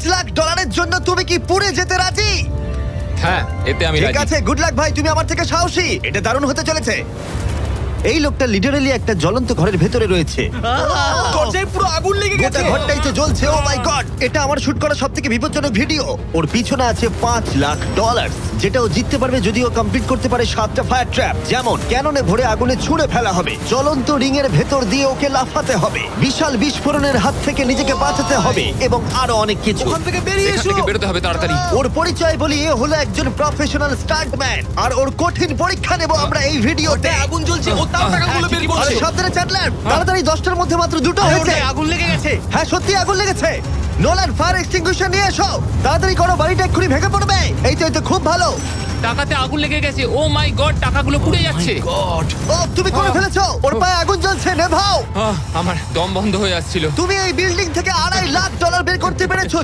$5 লাখ জন্য তুমি কি পুড়ে যেতে রাজি? হ্যাঁ, এতে আমি ঠিক রাজি। আছে, গুড লাক ভাই, তুমি আমার থেকে সাহসী। এটা দারুণ হতে চলেছে। এই লোকটা লিটারালি একটা জ্বলন্ত ঘরের ভেতরে রয়েছে। দরজায় পুরো আগুন লেগে গোটা গেছে। ঘরটাই তো জ্বলছে। ও মাই গড, এটা আমার শুট করা সবথেকে বিপজ্জনক ভিডিও। ওর পিছনে আছে $5 লাখ, যেটা ও জিততে পারবে যদি ও কমপ্লিট করতে পারে 7টা ফায়ার ট্র্যাপ। যেমন ক্যাননে ভরে আগুনে ছুঁড়ে ফেলা হবে, জ্বলন্ত রিং এর ভেতর দিয়ে ওকে লাফাতে হবে, বিশাল বিস্ফোরণের হাত থেকে নিজেকে বাঁচাতে হবে এবং আরো অনেক কিছু। ওখান থেকে বেরিয়ে এখান এসো। থেকে বেরোতে হবে তাড়াতাড়ি। ওর পরিচয় বলি, এ হলো একজন প্রফেশনাল স্টান্টম্যান, আর ওর কঠিন পরীক্ষা নেব আমরা এই ভিডিওতে। ওটায় আগুন জ্বলছে, ও তাও টাকাগুলো বের আরে করছে। সাবধানে চ্যান্ডলার, তাড়াতাড়ি 10টার মধ্যে মাত্র 2টো আরে হয়েছে। ওটায় আগুন লেগে গেছে। হ্যাঁ, সত্যি আগুন লেগেছে। নোলান, ফায়ার এক্সটিংগুইশার নিয়ে এসো, তাড়াতাড়ি করো, বাড়িটা এক্ষুনি ভেঙে পড়বে। এই তো খুব ভালো। টাকাতে আগুন লেগে গেছে। ও মাই গড, টাকাগুলো পুড়ে যাচ্ছে। গড। ও, তুমি করে ফেলেছো। ওর পায়ে আগুন জ্বলছে, নেভাও। আমার দম বন্ধ হয়ে আসছিল। তুমি এই বিল্ডিং থেকে $2.5 লাখ বের করতে পেরেছো।